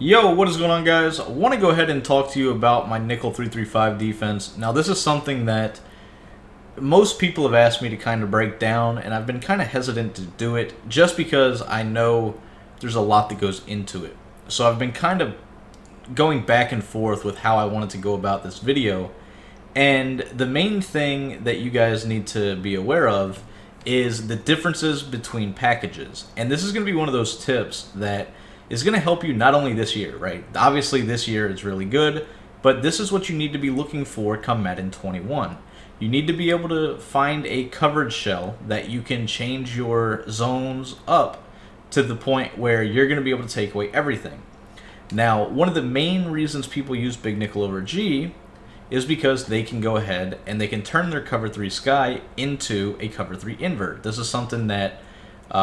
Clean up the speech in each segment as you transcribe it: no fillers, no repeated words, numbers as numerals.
Yo, what is going on, guys? I want to go ahead and talk to you about my nickel 335 defense. Now, this is something that most people have asked me to kind of break down, and I've been kind of hesitant to do it just because I know there's a lot that goes into it. So I've been kind of going back and forth with how I wanted to go about this video, and the main thing that you guys need to be aware of is the differences between packages. And this is going to be one of those tips that is going to help you not only this year, right? Obviously this year is really good, but this is what you need to be looking for come Madden 21. You need to be able to find a coverage shell that you can change your zones up to the point where you're going to be able to take away everything. Now, one of the main reasons people use Big Nickel over G is because they can go ahead and they can turn their cover 3 sky into a cover 3 invert. This is something that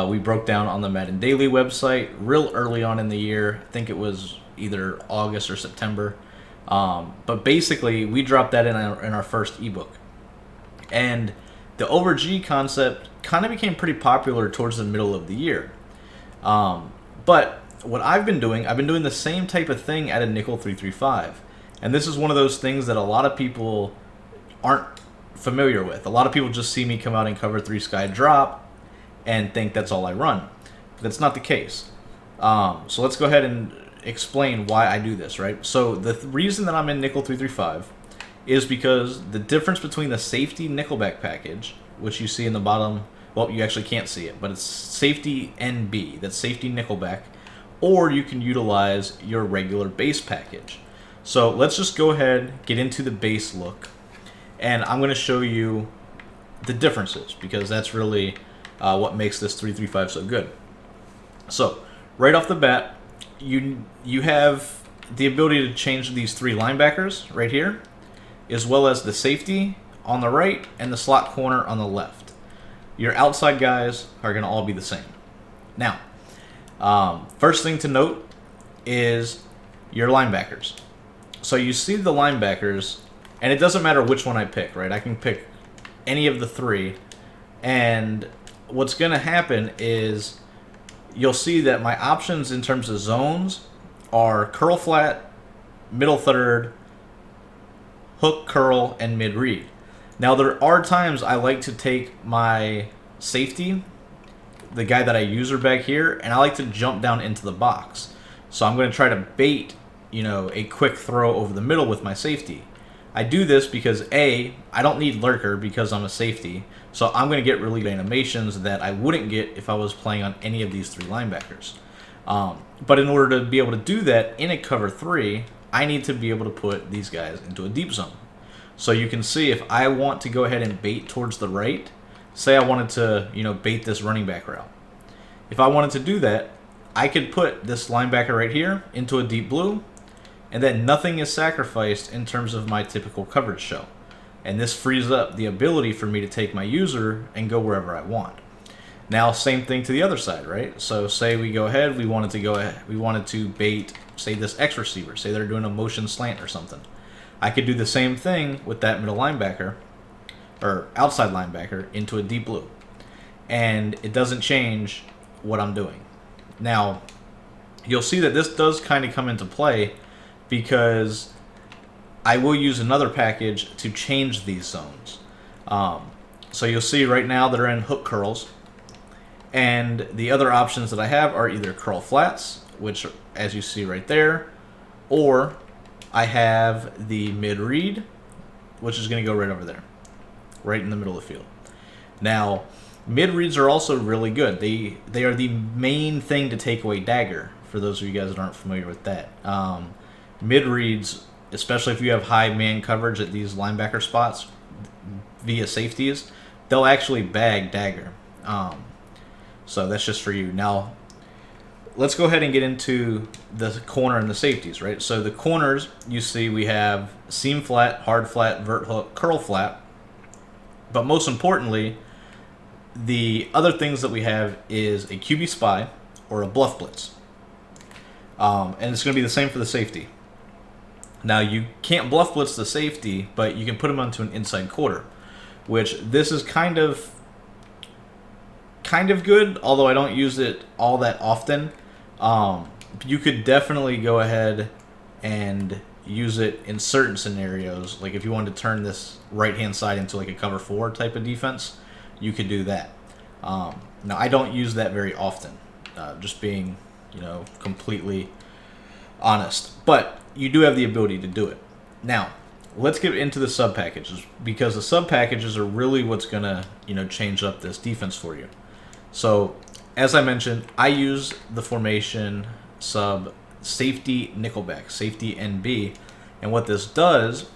we broke down on the Madden Daily website real early on in the year. I think it was either August or September. But basically, we dropped that in our first ebook. And the over G concept kind of became pretty popular towards the middle of the year. But what I've been doing the same type of thing at a nickel 335. And this is one of those things that a lot of people aren't familiar with. A lot of people just see me come out and cover 3 sky drop and think that's all I run. But that's not the case. So let's go ahead and explain why I do this, right? So the reason that I'm in nickel 335 is because the difference between the safety nickelback package, which you see in the bottom, well, you actually can't see it, but it's safety NB, that's safety nickelback, or you can utilize your regular base package. So let's just go ahead, get into the base look, and I'm going to show you the differences because that's really what makes this 335 so good. So right off the bat, you have the ability to change these 3 linebackers right here, as well as the safety on the right and the slot corner on the left. Your outside guys are going to all be the same. Now, first thing to note is your linebackers. So you see the linebackers, and it doesn't matter which one I pick, right? I can pick any of the 3, and what's going to happen is you'll see that my options in terms of zones are curl flat, middle third, hook curl, and mid read. Now there are times I like to take my safety, the guy that I user back here, and I like to jump down into the box. So I'm going to try to bait, a quick throw over the middle with my safety. I do this because I don't need lurker because I'm a safety, so I'm going to get really good animations that I wouldn't get if I was playing on any of these 3 linebackers. But in order to be able to do that in a cover 3, I need to be able to put these guys into a deep zone. So you can see if I want to go ahead and bait towards the right, say I wanted to, bait this running back route. If I wanted to do that, I could put this linebacker right here into a deep blue, and then nothing is sacrificed in terms of my typical coverage shell. And this frees up the ability for me to take my user and go wherever I want. Now, same thing to the other side, right? So say we go ahead, we wanted to bait, say this X receiver, say they're doing a motion slant or something. I could do the same thing with that middle linebacker, or outside linebacker, into a deep blue. And it doesn't change what I'm doing. Now, you'll see that this does kind of come into play because I will use another package to change these zones. So you'll see right now they're in hook curls, and the other options that I have are either curl flats, which as you see right there, or I have the mid read, which is going to go right over there, right in the middle of the field. Now, mid reads are also really good. They are the main thing to take away dagger, for those of you guys that aren't familiar with that. Mid reads, especially if you have high man coverage at these linebacker spots via safeties, they'll actually bag dagger. So that's just for you. Now, let's go ahead and get into the corner and the safeties, right? So the corners, you see we have seam flat, hard flat, vert hook, curl flat. But most importantly, the other things that we have is a QB spy or a bluff blitz. And it's going to be the same for the safety. Now, you can't bluff blitz the safety, but you can put him onto an inside quarter, which this is kind of good, although I don't use it all that often. you could definitely go ahead and use it in certain scenarios. Like if you wanted to turn this right-hand side into like a cover 4 type of defense, you could do that. Now, I don't use that very often, just being, completely honest. But you do have the ability to do it. Now, let's get into the sub packages, because the sub packages are really what's gonna, change up this defense for you. So, as I mentioned, I use the formation sub safety nickelback, safety NB, and what this does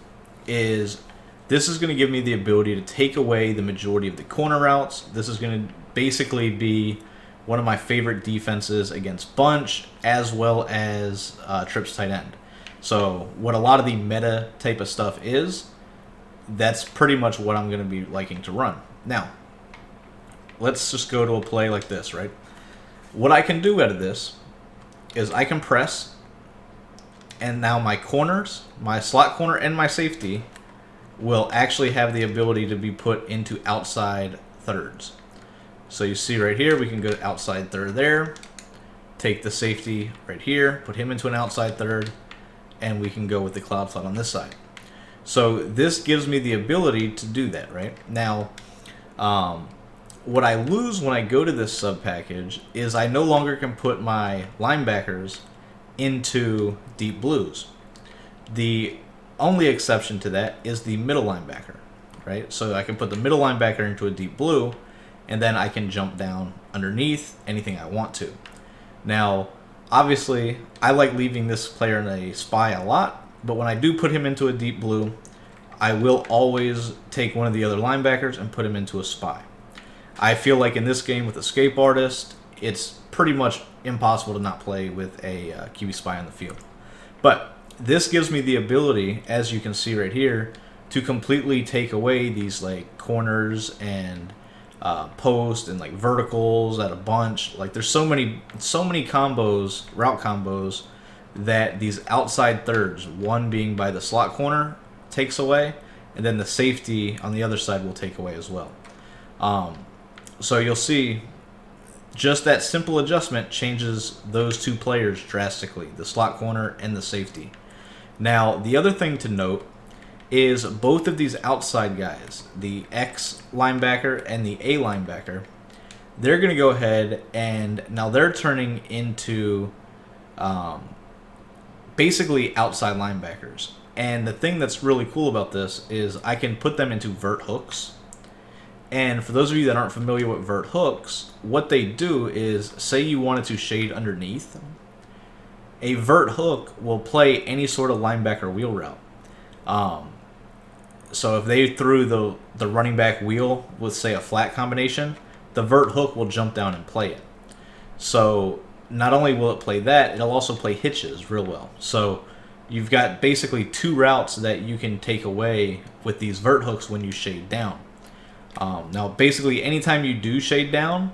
is this is going to give me the ability to take away the majority of the corner routes. This is going to basically be one of my favorite defenses against bunch, as well as trips tight end. So what a lot of the meta type of stuff is, that's pretty much what I'm going to be liking to run. Now, let's just go to a play like this, right? What I can do out of this is I can press, and now my corners, my slot corner and my safety will actually have the ability to be put into outside thirds. So you see right here, we can go to outside third there, take the safety right here, put him into an outside third, and we can go with the cloud slot on this side. So this gives me the ability to do that, right? Now, what I lose when I go to this sub package is I no longer can put my linebackers into deep blues. The only exception to that is the middle linebacker, right? So I can put the middle linebacker into a deep blue, and then I can jump down underneath anything I want to. Now, obviously, I like leaving this player in a spy a lot, but when I do put him into a deep blue, I will always take one of the other linebackers and put him into a spy. I feel like in this game with Escape Artist, it's pretty much impossible to not play with a QB spy on the field. But this gives me the ability, as you can see right here, to completely take away these like corners and post and like verticals at a bunch. Like there's so many combos, route combos, that these outside thirds, one being by the slot corner, takes away, and then the safety on the other side will take away as well. So you'll see just that simple adjustment changes those two players drastically, the slot corner and the safety. Now, the other thing to note is both of these outside guys, the X linebacker and the A linebacker, they're going to go ahead and now they're turning into basically outside linebackers. And the thing that's really cool about this is I can put them into vert hooks. And for those of you that aren't familiar with vert hooks, what they do is, say you wanted to shade underneath, a vert hook will play any sort of linebacker wheel route. So if they threw the running back wheel with, say, a flat combination, the vert hook will jump down and play it. So not only will it play that, it'll also play hitches real well. So you've got basically two routes that you can take away with these vert hooks when you shade down. Now, basically, anytime you do shade down,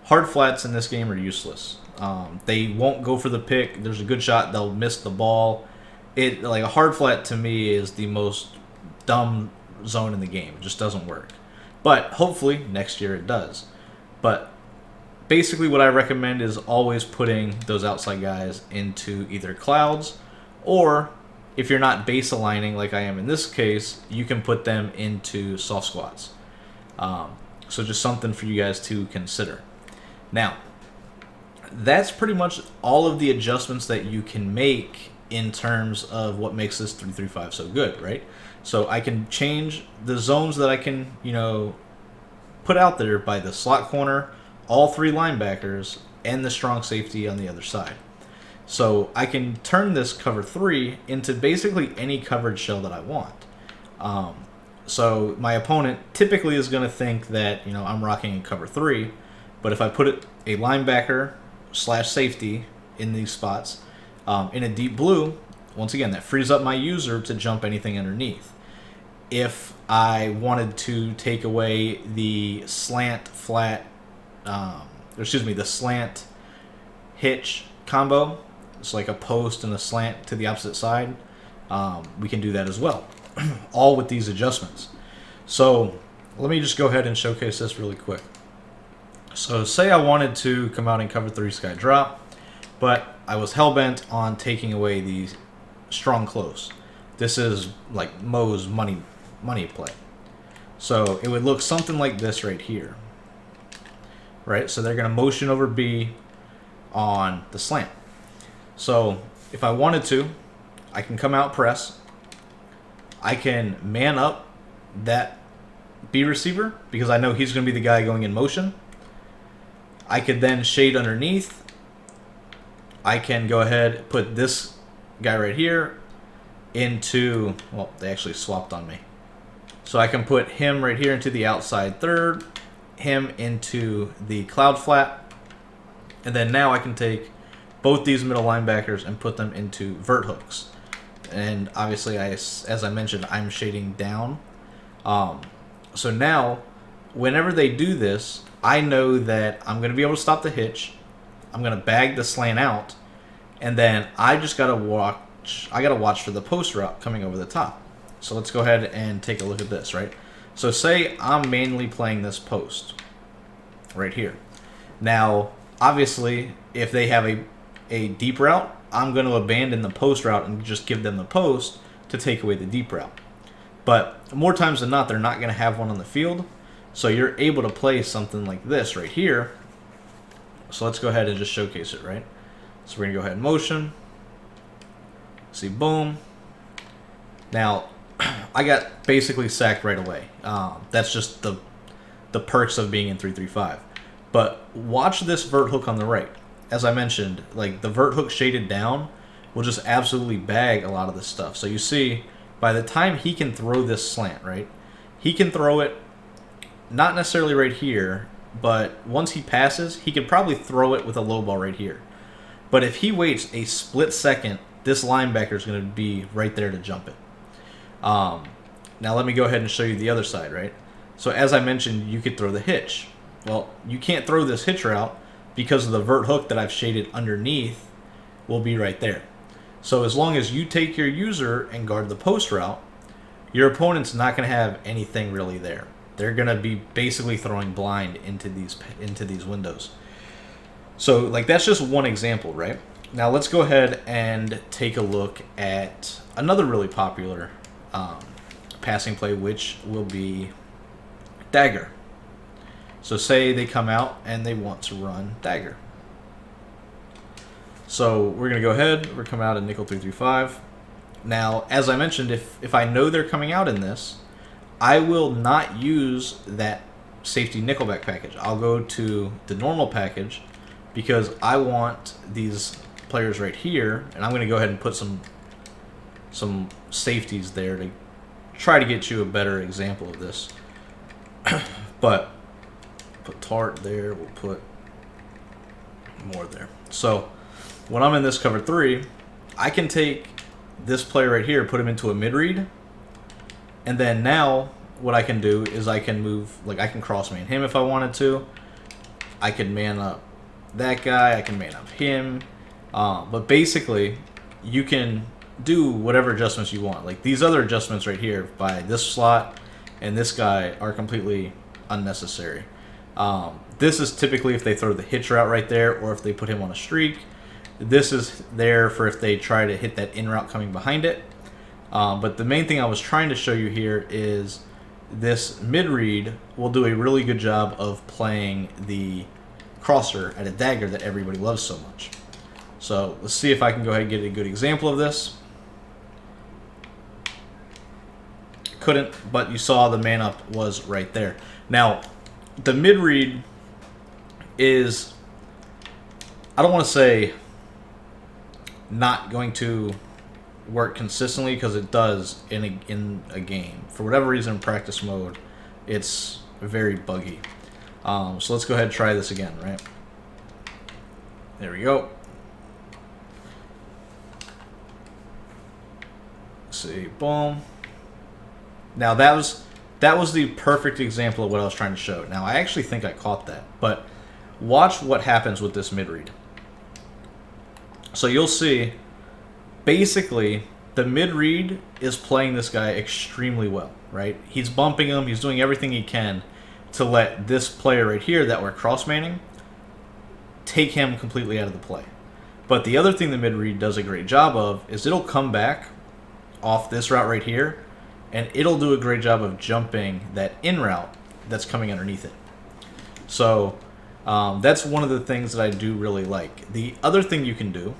hard flats in this game are useless. They won't go for the pick. There's a good shot they'll miss the ball. Like a hard flat to me is the most dumb zone in the game. It just doesn't work. But hopefully next year it does. But basically, what I recommend is always putting those outside guys into either clouds, or if you're not base aligning like I am in this case, you can put them into soft squats. So just something for you guys to consider. Now, that's pretty much all of the adjustments that you can make in terms of what makes this 3-3-5 so good, right? So I can change the zones that I can, put out there by the slot corner, all three linebackers, and the strong safety on the other side. So I can turn this cover 3 into basically any coverage shell that I want. So my opponent typically is going to think that, I'm rocking a cover 3, but if I put a linebacker / safety in these spots, in a deep blue, once again, that frees up my user to jump anything underneath. If I wanted to take away the slant hitch combo, it's like a post and a slant to the opposite side, we can do that as well. All with these adjustments. So let me just go ahead and showcase this really quick. So say I wanted to come out and cover 3 sky drop, but I was hell-bent on taking away the strong close. This is like Mo's money play. So it would look something like this right here. Right? So they're going to motion over B on the slant. So if I wanted to, I can come out press. I can man up that B receiver because I know he's going to be the guy going in motion. I could then shade underneath. I can go ahead, put this guy right here into, well, they actually swapped on me. So I can put him right here into the outside third, him into the cloud flat, and then now I can take both these middle linebackers and put them into vert hooks. And obviously, as I mentioned, I'm shading down. So now, whenever they do this, I know that I'm going to be able to stop the hitch. I'm going to bag the slant out, and then I just got to watch. I got to watch for the post route coming over the top. So let's go ahead and take a look at this, right? So say I'm manually playing this post right here. Now, obviously, if they have a deep route, I'm going to abandon the post route and just give them the post to take away the deep route. But more times than not, they're not going to have one on the field. So you're able to play something like this right here. So let's go ahead and just showcase it, right? So we're going to go ahead and motion. See, boom. Now, I got basically sacked right away. That's just the perks of being in 3-3-5. But watch this vert hook on the right. As I mentioned, like the vert hook shaded down will just absolutely bag a lot of this stuff. So you see, by the time he can throw this slant, right? He can throw it not necessarily right here, but once he passes, he could probably throw it with a low ball right here. But if he waits a split second, this linebacker is going to be right there to jump it. Now let me go ahead and show you the other side, right? So as I mentioned, you could throw the hitch. Well, you can't throw this hitch route because of the vert hook that I've shaded underneath will be right there. So as long as you take your user and guard the post route, your opponent's not going to have anything really there. They're going to be basically throwing blind into these windows. So like that's just one example, right? Now let's go ahead and take a look at another really popular passing play, which will be dagger. So say they come out and they want to run dagger. So we're going to go ahead. We're coming out in nickel 3-3-5. Now, as I mentioned, if I know they're coming out in this, I will not use that safety nickelback package. I'll go to the normal package because I want these players right here, and I'm going to go ahead and put some safeties there to try to get you a better example of this. But put tart there, we'll put more there. So when I'm in this cover 3, I can take this player right here, put him into a mid-read, and then now what I can do is I can move, like I can cross-man him if I wanted to. I can man up that guy, I can man up him. But basically, you can do whatever adjustments you want. Like these other adjustments right here by this slot and this guy are completely unnecessary. This is typically if they throw the hitch route right there or if they put him on a streak. This is there for if they try to hit that in route coming behind it. But the main thing I was trying to show you here is this mid-read will do a really good job of playing the crosser at a dagger that everybody loves so much. So let's see if I can go ahead and get a good example of this. Couldn't, but you saw the man up was right there. Now, the mid-read is, I don't want to say not going to work consistently because it does in a game. For whatever reason in practice mode, it's very buggy. So let's go ahead and try this again, right? There we go. Let's see, boom. Now that was the perfect example of what I was trying to show. Now I actually think I caught that, but watch what happens with this mid-read. So you'll see, basically, the mid-read is playing this guy extremely well, right? He's bumping him, he's doing everything he can to let this player right here that we're cross-manning take him completely out of the play. But the other thing the mid-read does a great job of is it'll come back off this route right here, and it'll do a great job of jumping that in route that's coming underneath it. So that's one of the things that I do really like. The other thing you can do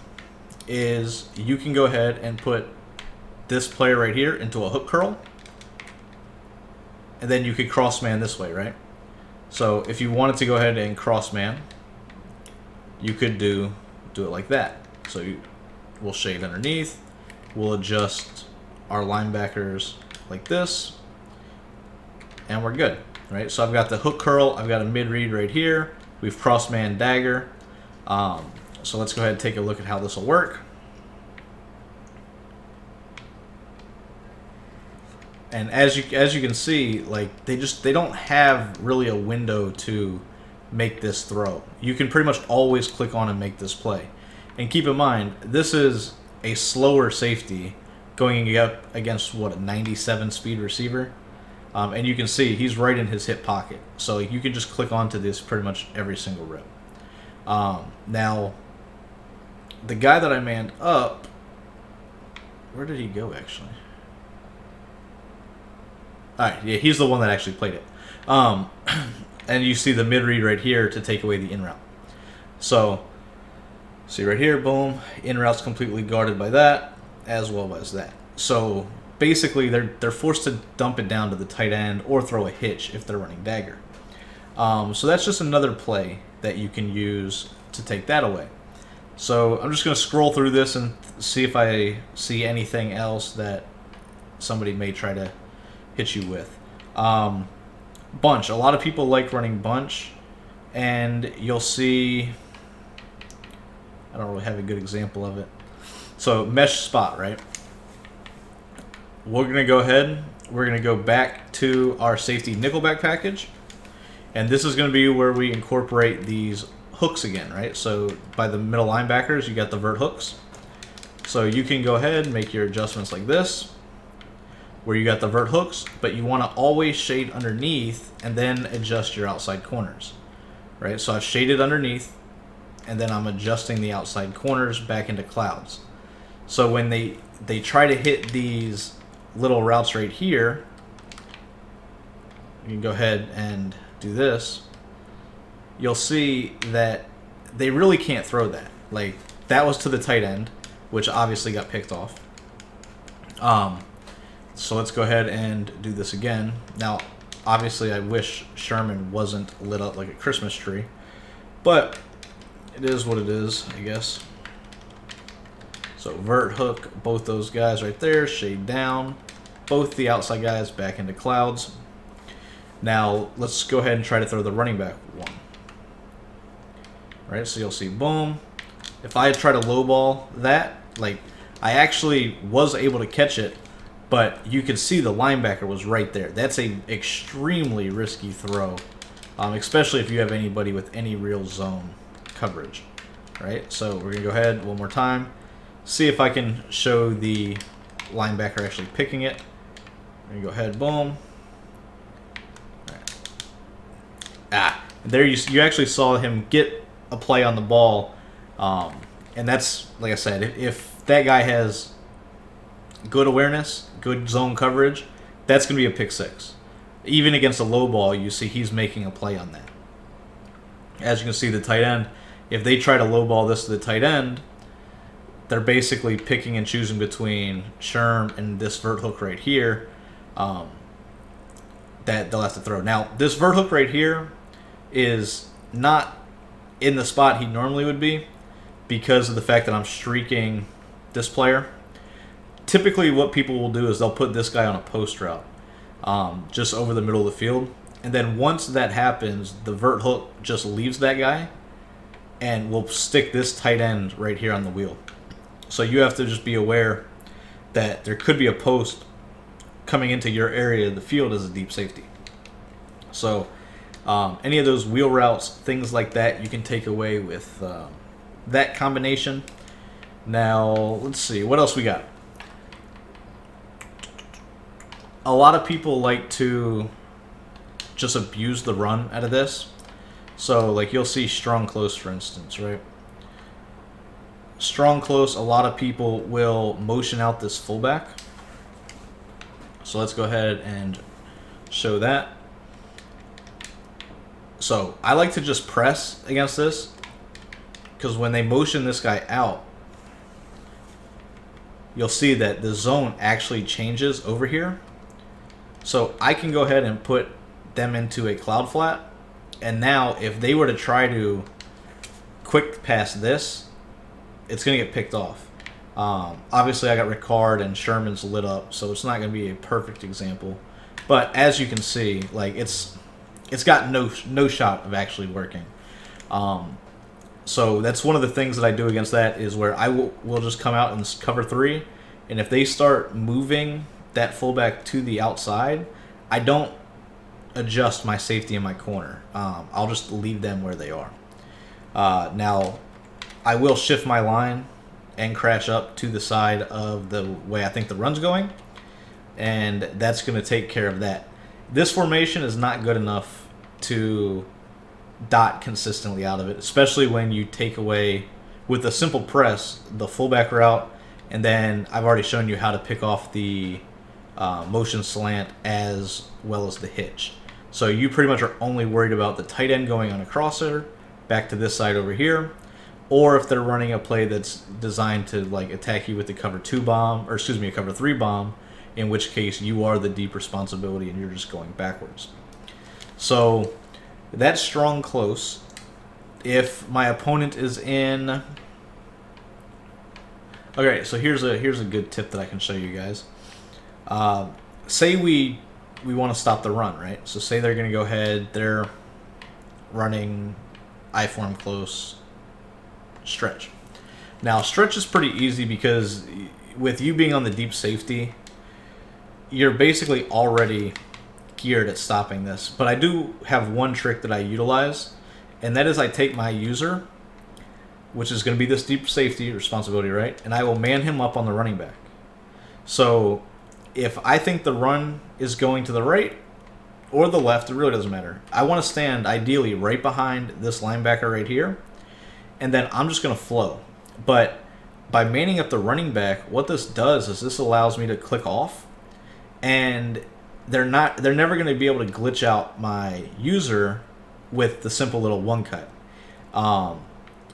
is you can go ahead and put this player right here into a hook curl, and then you could cross man this way, right? So if you wanted to go ahead and cross man, you could do it like that. So we'll shade underneath, we'll adjust our linebackers like this, and we're good, right? So I've got the hook curl, I've got a mid read right here, we've cross man dagger. So let's go ahead and take a look at how this will work. And as you can see, like they don't have really a window to make this throw. You can pretty much always click on and make this play. And keep in mind, this is a slower safety going up against what, a 97 speed receiver. And you can see he's right in his hip pocket. So you can just click onto this pretty much every single rip. Now, the guy that I manned up, where did he go actually? Alright, yeah, he's the one that actually played it. And you see the mid-read right here to take away the in-route. So, see right here, boom, in-route's completely guarded by that, as well as that. So, basically, they're forced to dump it down to the tight end or throw a hitch if they're running dagger. So that's just another play that you can use to take that away. So, I'm just going to scroll through this and see if I see anything else that somebody may try to hit you with. Bunch. A lot of people like running bunch, and you'll see, I don't really have a good example of it. So mesh spot, right? We're going to go ahead, we're going to go back to our safety nickelback package, and this is going to be where we incorporate these hooks again, right? So by the middle linebackers, you got the vert hooks. So you can go ahead and make your adjustments like this, where you got the vert hooks, but you want to always shade underneath and then adjust your outside corners, right? So I've shaded underneath, and then I'm adjusting the outside corners back into clouds. So when they try to hit these little routes right here, you can go ahead and do this, you'll see that they really can't throw that. Like, that was to the tight end, which obviously got picked off. So let's go ahead and do this again. Now, obviously, I wish Sherman wasn't lit up like a Christmas tree, but it is what it is, I guess. So vert hook, both those guys right there, shade down, both the outside guys back into clouds. Now, let's go ahead and try to throw the running back one. Right, so you'll see, boom. If I had tried to lowball that, like, I actually was able to catch it, but you can see the linebacker was right there. That's a extremely risky throw, especially if you have anybody with any real zone coverage, right? So we're going to go ahead one more time, see if I can show the linebacker actually picking it. We're going to go ahead, boom. Right. There you actually saw him get a play on the ball, and that's, like I said, if that guy has good awareness, good zone coverage, that's going to be a pick six. Even against a low ball, you see he's making a play on that. As you can see, the tight end, if they try to low ball this to the tight end, they're basically picking and choosing between Sherm and this vert hook right here that they'll have to throw. Now, this vert hook right here is not in the spot he normally would be because of the fact that I'm streaking this player. Typically what people will do is they'll put this guy on a post route just over the middle of the field, and then once that happens, the vert hook just leaves that guy and will stick this tight end right here on the wheel. So you have to just be aware that there could be a post coming into your area of the field as a deep safety. So any of those wheel routes, things like that, you can take away with that combination. Now, let's see, what else we got? A lot of people like to just abuse the run out of this. So, like, you'll see strong close, for instance, right? strong close, a lot of people will motion out this fullback. So let's go ahead and show that. So I like to just press against this, because when they motion this guy out, you'll see that the zone actually changes over here. So I can go ahead and put them into a cloud flat, and now if they were to try to quick pass this, it's going to get picked off. Obviously I got Ricard and Sherman's lit up, so it's not going to be a perfect example. But as you can see, like it's got no shot of actually working. So that's one of the things that I do against that, is where I will just come out and cover 3, and if they start moving that fullback to the outside, I don't adjust my safety in my corner. I'll just leave them where they are. Now, I will shift my line and crash up to the side of the way I think the run's going, and that's going to take care of that. This formation is not good enough to dot consistently out of it, especially when you take away, with a simple press, the fullback route, and then I've already shown you how to pick off the motion slant as well as the hitch. So you pretty much are only worried about the tight end going on a crosser back to this side over here, or if they're running a play that's designed to like attack you with the cover 2 bomb, or excuse me, a cover 3 bomb, in which case you are the deep responsibility and you're just going backwards. So that's strong close. If my opponent is in... Okay, so here's a good tip that I can show you guys. Say we want to stop the run, right? So say they're going to go ahead, they're running I-form close, stretch. Now, stretch is pretty easy because with you being on the deep safety, you're basically already geared at stopping this. But I do have one trick that I utilize, and that is I take my user, which is going to be this deep safety responsibility, right? And I will man him up on the running back. So if I think the run is going to the right or the left, it really doesn't matter. I want to stand ideally right behind this linebacker right here, and then I'm just going to flow. But by manning up the running back, what this does is this allows me to click off, and they're never going to be able to glitch out my user with the simple little one cut.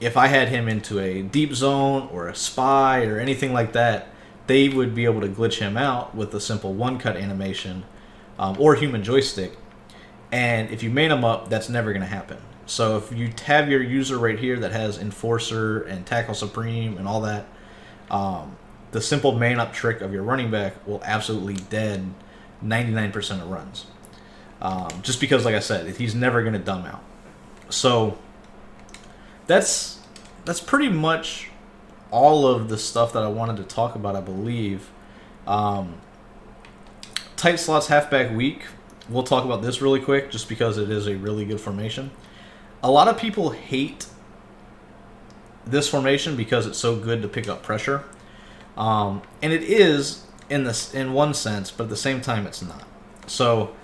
If I had him into a deep zone or a spy or anything like that, they would be able to glitch him out with a simple one cut animation or human joystick. And if you man him up, that's never going to happen. So if you have your user right here that has Enforcer and Tackle Supreme and all that, the simple man up trick of your running back will absolutely dead 99% of runs. Just because, like I said, he's never going to dumb out. So that's pretty much all of the stuff that I wanted to talk about, I believe. Tight slots halfback weak. We'll talk about this really quick just because it is a really good formation. A lot of people hate this formation because it's so good to pick up pressure. And it is in one sense, but at the same time it's not. So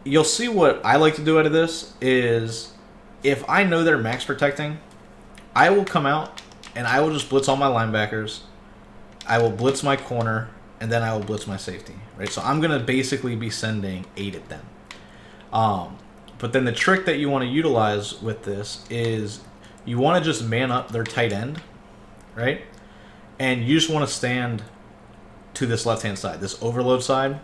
you'll see what I like to do out of this is if I know they're max protecting, I will come out and I will just blitz all my linebackers. I will blitz my corner, and then I will blitz my safety. Right? So I'm going to basically be sending 8 at them. But then the trick that you want to utilize with this is you want to just man up their tight end, right? And you just want to stand to this left-hand side, this overload side.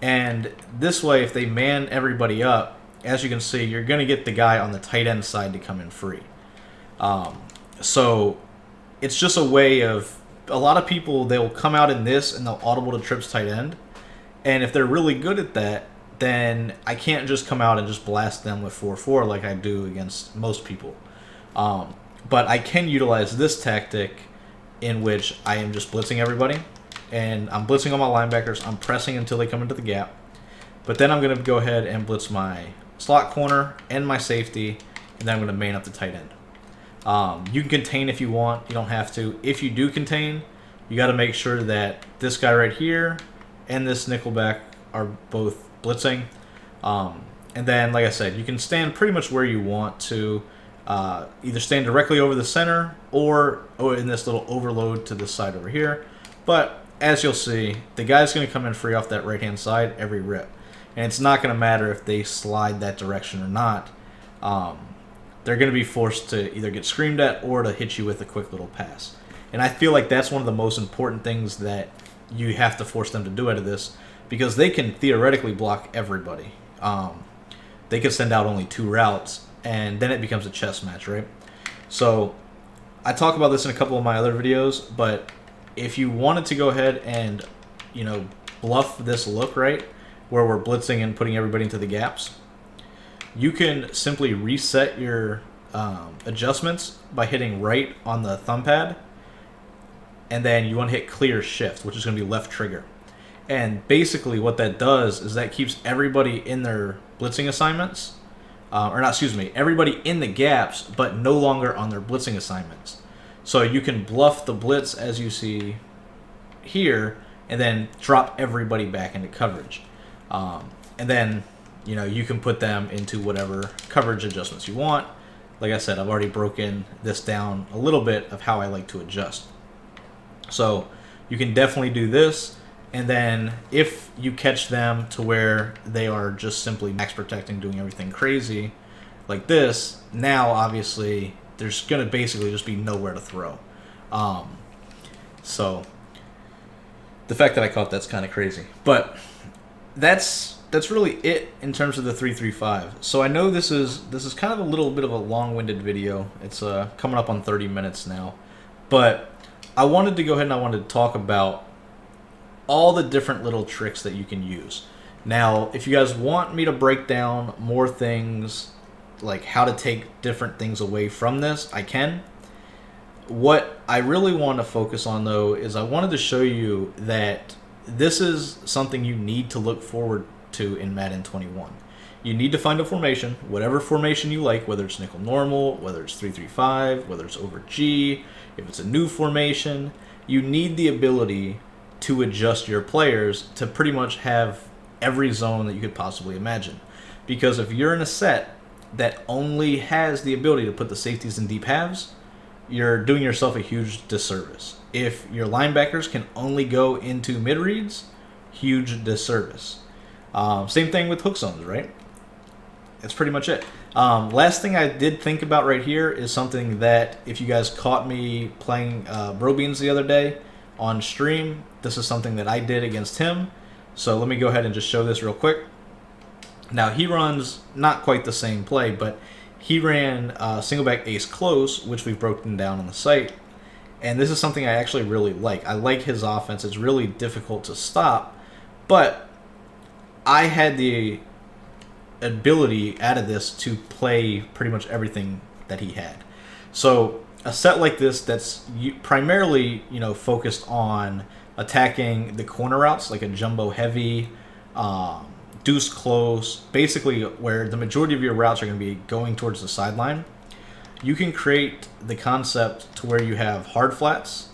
And this way, if they man everybody up, as you can see, you're going to get the guy on the tight end side to come in free. So it's just a way of, a lot of people, they'll come out in this and they'll audible to trips tight end. And if they're really good at that, then I can't just come out and just blast them with 4-4 like I do against most people. But I can utilize this tactic in which I am just blitzing everybody. And I'm blitzing all my linebackers. I'm pressing until they come into the gap. But then I'm going to go ahead and blitz my slot corner and my safety. And then I'm going to man up the tight end. You can contain if you want. You don't have to. If you do contain, you got to make sure that this guy right here and this nickelback are both blitzing. And then, like I said, you can stand pretty much where you want to. either staying directly over the center or in this little overload to this side over here. But as you'll see, the guy's going to come in free off that right-hand side every rip. And it's not going to matter if they slide that direction or not. They're going to be forced to either get screamed at or to hit you with a quick little pass. And I feel like that's one of the most important things that you have to force them to do out of this, because they can theoretically block everybody. They could send out only 2 routes, and then it becomes a chess match, right? So I talk about this in a couple of my other videos, but if you wanted to go ahead and, you know, bluff this look, right, where we're blitzing and putting everybody into the gaps, you can simply reset your adjustments by hitting right on the thumb pad, and then you want to hit clear shift, which is going to be left trigger. And basically what that does is that keeps everybody in their blitzing assignments, everybody in the gaps, but no longer on their blitzing assignments. So you can bluff the blitz as you see here, and then drop everybody back into coverage. And then, you know, you can put them into whatever coverage adjustments you want. Like I said, I've already broken this down a little bit of how I like to adjust. So you can definitely do this. And then if you catch them to where they are just simply max protecting, doing everything crazy like this, now obviously there's going to basically just be nowhere to throw. So the fact that I caught that's kind of crazy. But that's really it in terms of the 3-3-5. So I know this is kind of a little bit of a long-winded video. It's coming up on 30 minutes now. But I wanted to go ahead and I wanted to talk about all the different little tricks that you can use. Now, if you guys want me to break down more things, like how to take different things away from this, I can. What I really want to focus on, though, is I wanted to show you that this is something you need to look forward to in Madden 21. You need to find a formation, whatever formation you like, whether it's nickel normal, whether it's 3-3-5, whether it's over G, if it's a new formation. You need the ability to adjust your players to pretty much have every zone that you could possibly imagine. Because if you're in a set that only has the ability to put the safeties in deep halves, you're doing yourself a huge disservice. If your linebackers can only go into mid reads, huge disservice. Same thing with hook zones, right? That's pretty much it. Last thing I did think about right here is something that if you guys caught me playing Brobeans the other day on stream, this is something that I did against him. So let me go ahead and just show this real quick. Now he runs not quite the same play, but he ran single back ace close, which we've broken down on the site. And this is something I actually really like. I like his offense. It's really difficult to stop, but I had the ability out of this to play pretty much everything that he had. So a set like this that's primarily, you know, focused on attacking the corner routes, like a jumbo heavy, deuce close, basically where the majority of your routes are going to be going towards the sideline. You can create the concept to where you have hard flats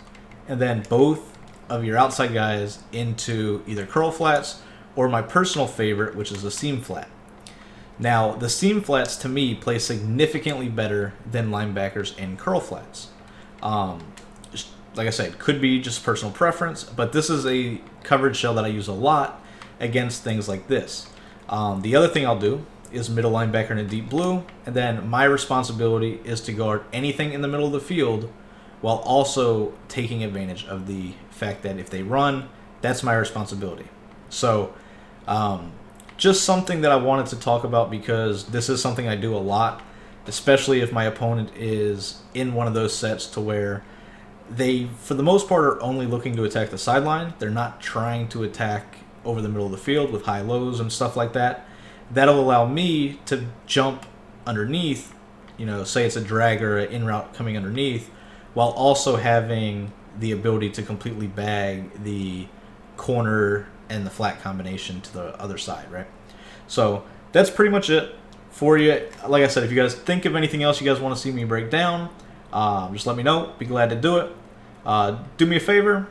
and then both of your outside guys into either curl flats or my personal favorite, which is a seam flat. Now, the seam flats to me play significantly better than linebackers in curl flats. Like I said, could be just personal preference, but this is a coverage shell that I use a lot against things like this. The other thing I'll do is middle linebacker in a deep blue, and then my responsibility is to guard anything in the middle of the field while also taking advantage of the fact that if they run, that's my responsibility. So just something that I wanted to talk about because this is something I do a lot, especially if my opponent is in one of those sets to where they, for the most part, are only looking to attack the sideline. They're not trying to attack over the middle of the field with high lows and stuff like that. That'll allow me to jump underneath, you know, say it's a drag or an in route coming underneath, while also having the ability to completely bag the corner and the flat combination to the other side, right? So that's pretty much it for you. Like I said, if you guys think of anything else you guys want to see me break down, just let me know. Be glad to do it. Do me a favor,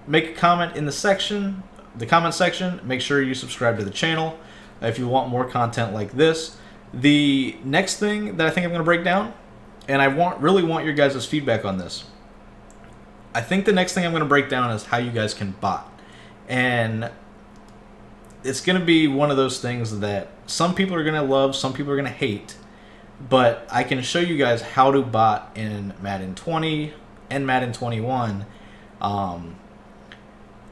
make a comment in the comment section. Make sure you subscribe to the channel if you want more content like this. The next thing that I think I'm going to break down, and I really want your guys' feedback on this. I think the next thing I'm going to break down is how you guys can bot. And it's going to be one of those things that some people are going to love, some people are going to hate. But I can show you guys how to bot in Madden 20 and Madden 21.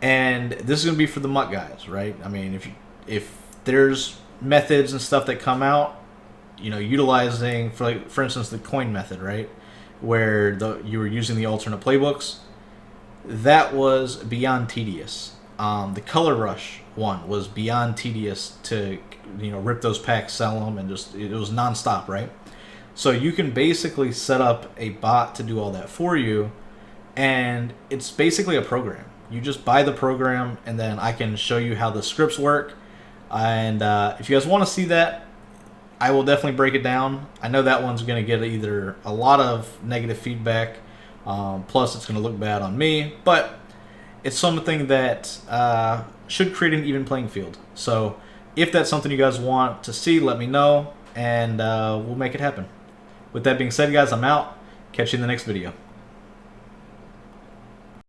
And this is going to be for the MUT guys, right? I mean, if there's methods and stuff that come out, you know, utilizing, for instance, the coin method, right? Where you were using the alternate playbooks, that was beyond tedious. The color rush one was beyond tedious to, you know, rip those packs, sell them, and just, it was nonstop, right? So you can basically set up a bot to do all that for you, and it's basically a program. You just buy the program, and then I can show you how the scripts work. And if you guys want to see that, I will definitely break it down. I know that one's going to get either a lot of negative feedback, plus it's going to look bad on me, but it's something that should create an even playing field. So if that's something you guys want to see, let me know, and we'll make it happen. With that being said, guys, I'm out. Catch you in the next video.